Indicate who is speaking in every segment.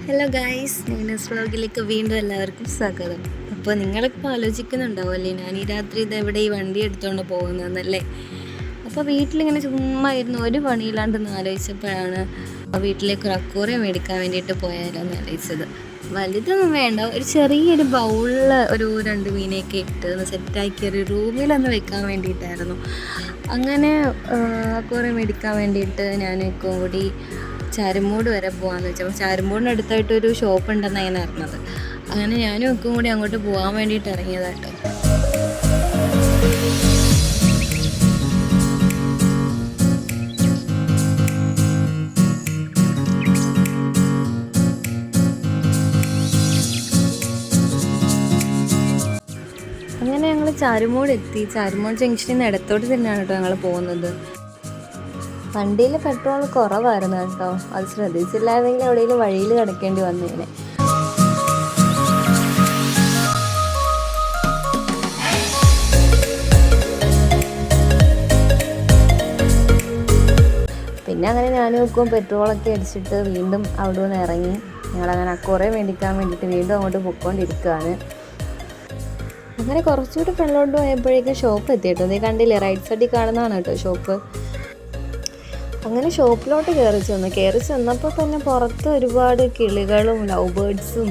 Speaker 1: Hello guys, news വ്ളോഗിലേക്ക് വീണ്ടും എല്ലാവർക്കും സ്വാഗതം. അപ്പോൾ നിങ്ങളിപ്പോൾ ആലോചിക്കുന്നുണ്ടാവുമല്ലേ ഞാൻ ഈ രാത്രി ഇതെവിടെ ഈ വണ്ടി എടുത്തുകൊണ്ട് പോകുന്നതെന്നല്ലേ. അപ്പോൾ വീട്ടിലിങ്ങനെ ചുമ്മാ ഇരുന്ന് ഒരു പണിയില്ലാണ്ടെന്ന് ആലോചിച്ചപ്പോഴാണ് വീട്ടിലേക്ക് ഒരു അക്വേറിയം മേടിക്കാൻ വേണ്ടിയിട്ട് പോയാലോ എന്ന് ആലോചിച്ചത്. വലുതൊന്നും വേണ്ട, ഒരു ചെറിയൊരു ബൗളിൽ ഒരു 2 മീനെയൊക്കെ ഇട്ട് ഒന്ന് സെറ്റാക്കി ഒരു റൂമിലൊന്ന് വെക്കാൻ വേണ്ടിയിട്ടായിരുന്നു. അങ്ങനെ അക്വേറിയം മേടിക്കാൻ വേണ്ടിയിട്ട് ഞാനൊക്കെ കൂടി ചാരുമൂട് വരെ പോകാമെന്ന് വെച്ചാൽ ചാരുമൂടിന് അടുത്തായിട്ടൊരു ഷോപ്പ് ഉണ്ടെന്നാണ് ഞാൻ അറിഞ്ഞത്. അങ്ങനെ ഞാനും ഒക്കെ കൂടി അങ്ങോട്ട് പോകാൻ വേണ്ടിയിട്ട് ഇറങ്ങിയതാട്ടോ. അങ്ങനെ ഞങ്ങൾ ചാരുമൂട് എത്തി. ചാരുമൂട് ജംഗ്ഷനിൽ നിന്ന് ഇടത്തോട്ട് തന്നെയാണ് കേട്ടോ ഞങ്ങൾ പോകുന്നത്. വണ്ടിയിൽ പെട്രോൾ കുറവായിരുന്നു കേട്ടോ. അത് ശ്രദ്ധിച്ചില്ലായിരുന്നെങ്കിൽ എവിടെയെങ്കിലും വഴിയിൽ കിടക്കേണ്ടി വന്നേനെ. പിന്നെ അങ്ങനെ ഞാൻ നോക്കും പെട്രോളൊക്കെ അടിച്ചിട്ട് വീണ്ടും അവിടെ നിന്ന് ഇറങ്ങി ഞങ്ങളങ്ങനെ അക്വേറിയം മേടിക്കാൻ വേണ്ടിയിട്ട് വീണ്ടും അങ്ങോട്ട് പൊയ്ക്കൊണ്ടിരിക്കുകയാണ്. അങ്ങനെ കുറച്ചുകൂടി ഫ്രണ്ടിലോട്ട് പോയപ്പോഴേക്കും ഷോപ്പ് എത്തി കേട്ടോ. നീ കണ്ടില്ലേ, റൈറ്റ് സൈഡിൽ കാണുന്നതാണ് കേട്ടോ ഷോപ്പ്. അങ്ങനെ ഷോപ്പിലോട്ട് കയറി ചെന്നപ്പോൾ തന്നെ പുറത്ത് ഒരുപാട് കിളികളും ലവ് ബേർഡ്സും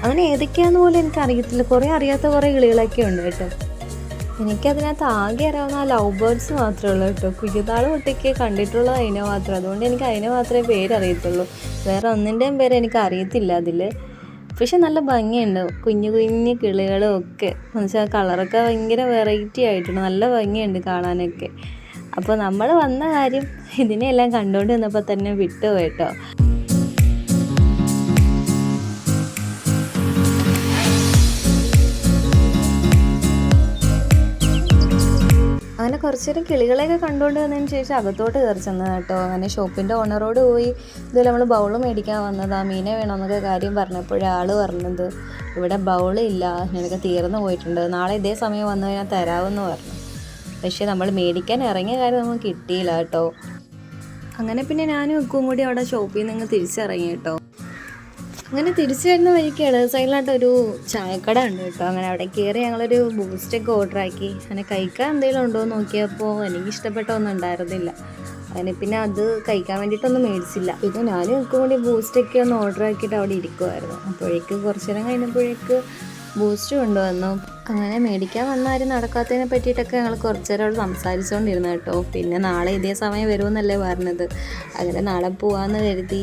Speaker 1: അങ്ങനെ ഏതൊക്കെയാണെന്ന് പോലും എനിക്കറിയത്തില്ല. അറിയാത്ത കുറേ കിളികളൊക്കെ ഉണ്ട് കേട്ടോ. എനിക്കതിനകത്ത് ആകെ അറിയാവുന്ന ആ ലവ് ബേർഡ്സ് മാത്രമേ ഉള്ളൂ കേട്ടോ. കുഞ്ഞുനാൾ കുട്ടിക്ക് കണ്ടിട്ടുള്ളത് അതിനെ മാത്രം. അതുകൊണ്ട് എനിക്ക് അതിനെ മാത്രമേ പേരറിയത്തുള്ളൂ. വേറെ ഒന്നിൻ്റെയും പേര് എനിക്ക് അറിയത്തില്ല അതിൽ. പക്ഷെ നല്ല ഭംഗിയുണ്ട്, കുഞ്ഞു കുഞ്ഞു കിളികളും ഒക്കെ. എന്നുവെച്ചാൽ കളറൊക്കെ ഭയങ്കര വെറൈറ്റി ആയിട്ടുണ്ട്, നല്ല ഭംഗിയുണ്ട് കാണാനൊക്കെ. അപ്പോൾ നമ്മൾ വന്ന കാര്യം ഇതിനെല്ലാം കണ്ടുകൊണ്ട് നിന്നപ്പോൾ തന്നെ വിട്ടുപോയി കേട്ടോ. അങ്ങനെ കുറച്ച് നേരം കിളികളെയൊക്കെ കണ്ടുകൊണ്ട് വന്നതിന് ശേഷം അകത്തോട്ട് കയറി ചെന്നത് കേട്ടോ. അങ്ങനെ ഷോപ്പിൻ്റെ ഓണറോട് പോയി ഇതുപോലെ നമ്മൾ ബൗള് മേടിക്കാൻ വന്നതാ, മീനെ വേണമെന്നൊക്കെ കാര്യം പറഞ്ഞപ്പോഴേ ആൾ പറഞ്ഞത് ഇവിടെ ബൗളില്ല, നിനക്ക് തീർന്നു പോയിട്ടുണ്ട്, നാളെ ഇതേ സമയം വന്നു കഴിഞ്ഞാൽ തരാമെന്ന് പറഞ്ഞു. പക്ഷേ നമ്മൾ മേടിക്കാൻ ഇറങ്ങിയ കാര്യം നമുക്ക് കിട്ടിയില്ല കേട്ടോ. അങ്ങനെ പിന്നെ ഞാനും ഒക്കും കൂടി അവിടെ ഷോപ്പിൽ നിന്ന് തിരിച്ചിറങ്ങി കേട്ടോ. അങ്ങനെ തിരിച്ചു വരുന്ന വഴിക്ക് ഇടത് സൈഡിലായിട്ടൊരു ചായക്കട ഉണ്ട് കേട്ടോ. അങ്ങനെ അവിടെ കയറി ഞങ്ങളൊരു ബൂസ്റ്റൊക്കെ ഓർഡറാക്കി. അങ്ങനെ കഴിക്കാൻ എന്തെങ്കിലും ഉണ്ടോ എന്ന് നോക്കിയപ്പോൾ എനിക്ക് ഇഷ്ടപ്പെട്ട ഒന്നും ഉണ്ടായിരുന്നില്ല. അങ്ങനെ പിന്നെ അത് കഴിക്കാൻ വേണ്ടിയിട്ടൊന്നും മേടിച്ചില്ല. പിന്നെ ഞാനും ഒക്കും കൂടി ബൂസ്റ്റൊക്കെ ഒന്ന് ഓർഡറാക്കിയിട്ട് അവിടെ ഇരിക്കുമായിരുന്നു. അപ്പോഴേക്ക് കുറച്ച് നേരം കഴിഞ്ഞപ്പോഴേക്ക് ബൂസ്റ്റ് കൊണ്ടുവന്നു. അങ്ങനെ മേടിക്കാൻ വന്നാലും നടക്കാത്തതിനെ പറ്റിയിട്ടൊക്കെ ഞങ്ങൾ കുറച്ച് നേരം അവിടെ സംസാരിച്ചുകൊണ്ടിരുന്നു കേട്ടോ. പിന്നെ നാളെ ഇതേ സമയം വരുമെന്നല്ലേ പറഞ്ഞത്. അങ്ങനെ നാളെ പോകാമെന്ന് കരുതി.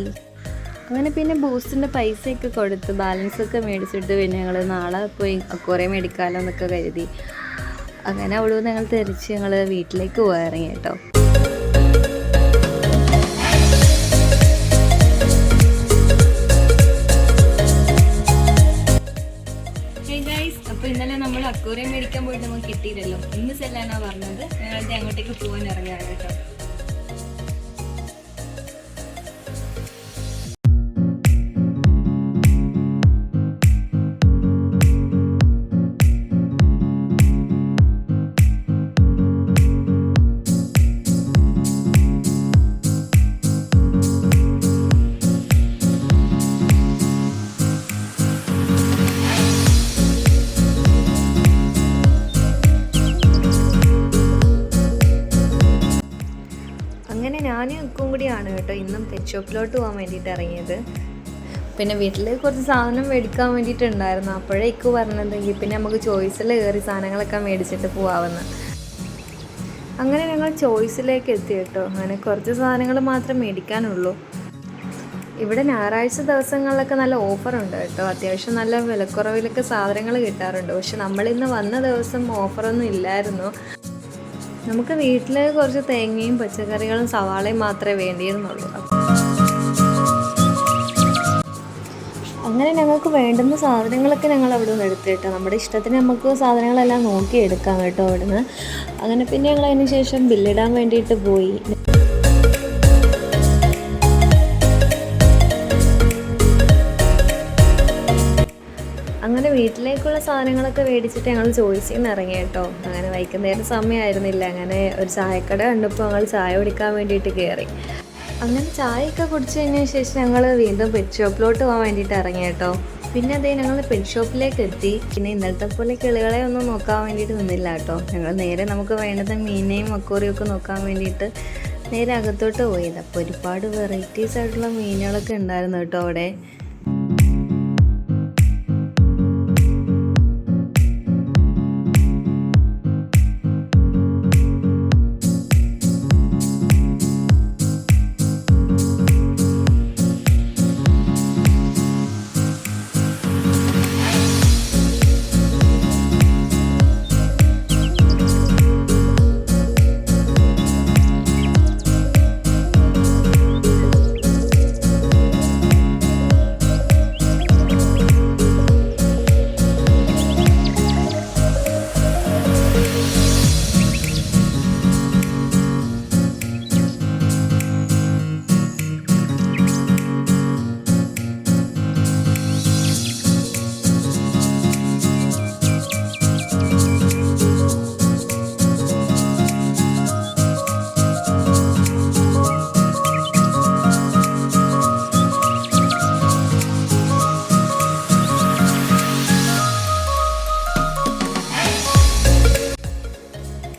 Speaker 1: അങ്ങനെ പിന്നെ ബൂസ്റ്റിൻ്റെ പൈസയൊക്കെ കൊടുത്ത് ബാലൻസൊക്കെ മേടിച്ചിട്ട് പിന്നെ ഞങ്ങൾ നാളെ പോയി അക്വേറിയം മേടിക്കാമല്ലോ എന്നൊക്കെ കരുതി. അങ്ങനെ അവിടെ നിന്ന് ഞങ്ങൾ തിരിച്ച് ഞങ്ങൾ വീട്ടിലേക്ക് പോയിറങ്ങി കേട്ടോ. അപ്പോൾ ഇന്നലെ നമ്മൾ അക്വേറിയം മേടിക്കാൻ പോയിട്ട് നമുക്ക് കിട്ടിയില്ലല്ലോ. ഇന്ന് ചെല്ലാനാണ് പറഞ്ഞത്. ഞങ്ങളുടെ അങ്ങോട്ടേക്ക് പോകാൻ ഇറങ്ങുകയാണ് കേട്ടോ. അങ്ങനെ ഞാനും ഒക്കും കൂടിയാണ് കേട്ടോ ഇന്നും പെറ്റ് ഷോപ്പിലോട്ട് പോകാൻ വേണ്ടിയിട്ട് ഇറങ്ങിയത്. പിന്നെ വീട്ടിൽ കുറച്ച് സാധനം മേടിക്കാൻ വേണ്ടിയിട്ടുണ്ടായിരുന്നു. അപ്പോഴേ ഇക്കു പറഞ്ഞതെങ്കിൽ പിന്നെ നമുക്ക് ചോയ്സിൽ കയറി സാധനങ്ങളൊക്കെ മേടിച്ചിട്ട് പോകാമെന്ന്. അങ്ങനെ ഞങ്ങൾ ചോയ്സിലേക്ക് എത്തി കേട്ടോ. അങ്ങനെ കുറച്ച് സാധനങ്ങൾ മാത്രം മേടിക്കാനുള്ളൂ. ഇവിടെ ഞായറാഴ്ച ദിവസങ്ങളിലൊക്കെ നല്ല ഓഫറുണ്ട് കേട്ടോ. അത്യാവശ്യം നല്ല വിലക്കുറവിലൊക്കെ സാധനങ്ങൾ കിട്ടാറുണ്ട്. പക്ഷെ നമ്മളിന്ന് വന്ന ദിവസം ഓഫറൊന്നും ഇല്ലായിരുന്നു. നമുക്ക് വീട്ടിൽ കുറച്ച് തേങ്ങയും പച്ചക്കറികളും സവാളയും മാത്രമേ വേണ്ടിയിരുന്നുള്ളൂ. അങ്ങനെ ഞങ്ങൾക്ക് വേണ്ടുന്ന സാധനങ്ങളൊക്കെ ഞങ്ങൾ അവിടെ നിന്ന് എടുത്തു കേട്ടോ. നമ്മുടെ ഇഷ്ടത്തിന് നമുക്ക് സാധനങ്ങളെല്ലാം നോക്കിയെടുക്കാം കേട്ടോ അവിടെ നിന്ന്. അങ്ങനെ പിന്നെ ഞങ്ങൾ അതിന് ശേഷം ബില്ലിടാൻ വേണ്ടിയിട്ട് പോയി. അങ്ങനെ വീട്ടിലേക്കുള്ള സാധനങ്ങളൊക്കെ മേടിച്ചിട്ട് ഞങ്ങൾ ചോയ്സിൽ നിന്ന് ഇറങ്ങി കേട്ടോ. അങ്ങനെ വൈകുന്നേരം സമയമായിരുന്നില്ല. അങ്ങനെ ഒരു ചായക്കട കണ്ടപ്പോൾ ഞങ്ങൾ ചായ കുടിക്കാൻ വേണ്ടിയിട്ട് കയറി. അങ്ങനെ ചായയൊക്കെ കുടിച്ച് കഴിഞ്ഞ ശേഷം ഞങ്ങൾ വീണ്ടും പെറ്റ് ഷോപ്പിലോട്ട് പോകാൻ വേണ്ടിയിട്ട് ഇറങ്ങി കേട്ടോ. പിന്നെ അതേ ഞങ്ങൾ പെറ്റ് ഷോപ്പിലേക്ക് എത്തി. പിന്നെ ഇന്നലത്തെ പോലെ കിളികളെ ഒന്നും നോക്കാൻ വേണ്ടിയിട്ട് നിന്നില്ല കേട്ടോ. ഞങ്ങൾ നേരെ നമുക്ക് വേണ്ടത് മീനെയും അക്വേറിയം ഒക്കെ നോക്കാൻ വേണ്ടിയിട്ട് നേരെ അകത്തോട്ട് പോയത്. അപ്പോൾ ഒരുപാട് വെറൈറ്റീസ് ആയിട്ടുള്ള മീനുകളൊക്കെ ഉണ്ടായിരുന്നു കേട്ടോ അവിടെ.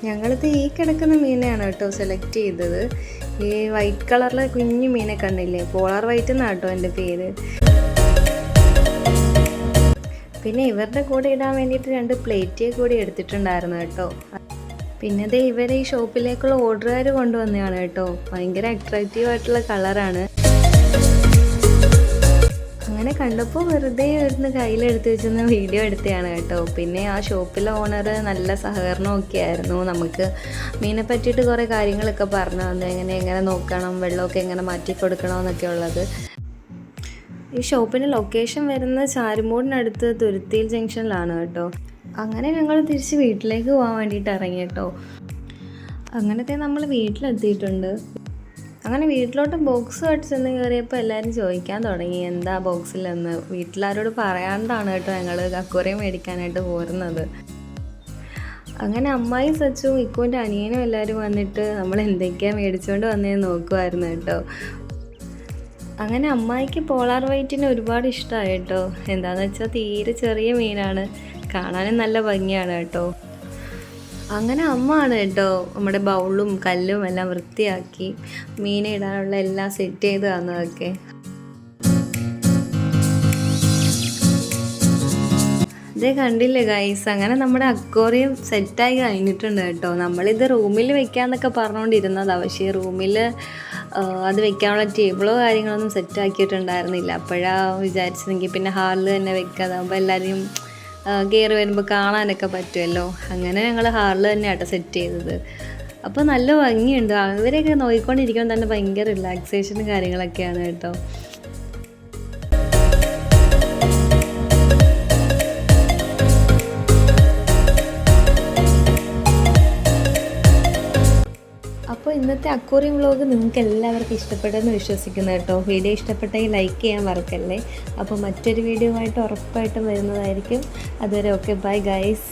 Speaker 1: ഞങ്ങളിത് ഈ കിടക്കുന്ന മീനെയാണ് കേട്ടോ സെലക്ട് ചെയ്തത്. ഈ വൈറ്റ് കളറിലെ കുഞ്ഞു മീനെ കണ്ടില്ലേ, പോളാർ വൈറ്റ് എന്നാണ് കേട്ടോ എൻ്റെ പേര്. പിന്നെ ഇവരുടെ കൂടെ ഇടാൻ വേണ്ടിയിട്ട് 2 പ്ലേറ്റ് കൂടി എടുത്തിട്ടുണ്ടായിരുന്നു കേട്ടോ. പിന്നെ ദേ ഇവരെ ഈ ഷോപ്പിലേക്കുള്ള ഓർഡറുകാർ കൊണ്ടുവന്നതാണ് കേട്ടോ. ഭയങ്കര അട്രാക്റ്റീവ് ആയിട്ടുള്ള കളറാണ്. അങ്ങനെ കണ്ടപ്പോൾ വെറുതെ ഇരുന്ന് കയ്യിലെടുത്ത് വെച്ചൊന്ന് വീഡിയോ എടുത്തതാണ് കേട്ടോ. പിന്നെ ആ ഷോപ്പിലെ ഓണർ നല്ല സഹകരണമൊക്കെ ആയിരുന്നു. നമുക്ക് മീനെ പറ്റിയിട്ട് കുറേ കാര്യങ്ങളൊക്കെ പറഞ്ഞു തന്നു. എങ്ങനെ നോക്കണം, വെള്ളമൊക്കെ എങ്ങനെ മാറ്റി കൊടുക്കണമെന്നൊക്കെ ഉള്ളത്. ഈ ഷോപ്പിൻ്റെ ലൊക്കേഷൻ വരുന്നത് ചാരുമൂടിനടുത്ത് തുരുത്തിയിൽ ജംഗ്ഷനിലാണ് കേട്ടോ. അങ്ങനെ ഞങ്ങൾ തിരിച്ച് വീട്ടിലേക്ക് പോകാൻ വേണ്ടിയിട്ട് ഇറങ്ങി കേട്ടോ. അങ്ങനത്തെ നമ്മൾ വീട്ടിലെത്തിയിട്ടുണ്ട്. അങ്ങനെ വീട്ടിലോട്ട് ബോക്സുമായിട്ട് ചെന്ന് കയറിയപ്പോൾ എല്ലാവരും ചോദിക്കാൻ തുടങ്ങി എന്താ ബോക്സിലെന്ന്. വീട്ടിലാരോട് പറയാണ്ടാണ് കേട്ടോ ഞങ്ങൾ അക്വേറിയം മേടിക്കാനായിട്ട് പോരുന്നത്. അങ്ങനെ അമ്മായും സച്ചും ഇക്കുവിൻ്റെ അനിയനും എല്ലാവരും വന്നിട്ട് നമ്മൾ എന്തൊക്കെയാണ് മേടിച്ചുകൊണ്ട് വന്നതെന്ന് നോക്കുമായിരുന്നു കേട്ടോ. അങ്ങനെ അമ്മായിക്ക് പോളാർ വൈറ്റിന് ഒരുപാട് ഇഷ്ടമായി കേട്ടോ. എന്താണെന്ന് വെച്ചാൽ തീരെ ചെറിയ മീനാണ്, കാണാനും നല്ല ഭംഗിയാണ് കേട്ടോ. അങ്ങനെ അമ്മ ആണ് കേട്ടോ നമ്മുടെ ബൗളും കല്ലും എല്ലാം വൃത്തിയാക്കി മീനെ ഇടാനുള്ള എല്ലാം സെറ്റ് ചെയ്ത് തന്നതൊക്കെ. ഇതേ കണ്ടില്ലേ ഗൈസ്, അങ്ങനെ നമ്മുടെ അക്വേറിയം സെറ്റായി കഴിഞ്ഞിട്ടുണ്ട് കേട്ടോ. നമ്മളിത് റൂമിൽ വെക്കാമെന്നൊക്കെ പറഞ്ഞുകൊണ്ടിരുന്നതാണ്. പക്ഷേ റൂമിൽ അത് വെക്കാനുള്ള ടേബിളോ കാര്യങ്ങളൊന്നും സെറ്റാക്കിയിട്ടുണ്ടായിരുന്നില്ല. അപ്പോഴാണ് വിചാരിച്ചതെങ്കിൽ പിന്നെ ഹാളിൽ തന്നെ വെക്കാതാകുമ്പോൾ എല്ലാവരും കയറി വരുമ്പോൾ കാണാനൊക്കെ പറ്റുമല്ലോ. അങ്ങനെ ഞങ്ങൾ ഹാളിൽ തന്നെയാട്ടോ സെറ്റ് ചെയ്തത്. അപ്പോൾ നല്ല ഭംഗിയുണ്ട്. അവരെയൊക്കെ നോക്കിക്കൊണ്ടിരിക്കുമ്പോൾ തന്നെ ഭയങ്കര റിലാക്സേഷനും കാര്യങ്ങളൊക്കെയാണ് കേട്ടോ. അപ്പോൾ ഇന്നത്തെ അക്വേറിയം വ്ളോഗ് നിങ്ങൾക്ക് എല്ലാവർക്കും ഇഷ്ടപ്പെട്ടെന്ന് വിശ്വസിക്കുന്നു കേട്ടോ. വീഡിയോ ഇഷ്ടപ്പെട്ടെങ്കിൽ ലൈക്ക് ചെയ്യാൻ മറക്കല്ലേ. അപ്പോൾ മറ്റൊരു വീഡിയോ ആയിട്ട് ഉറപ്പായിട്ടും വരുന്നതായിരിക്കും. അതുവരെ ഓക്കെ, ബൈ ഗൈസ്.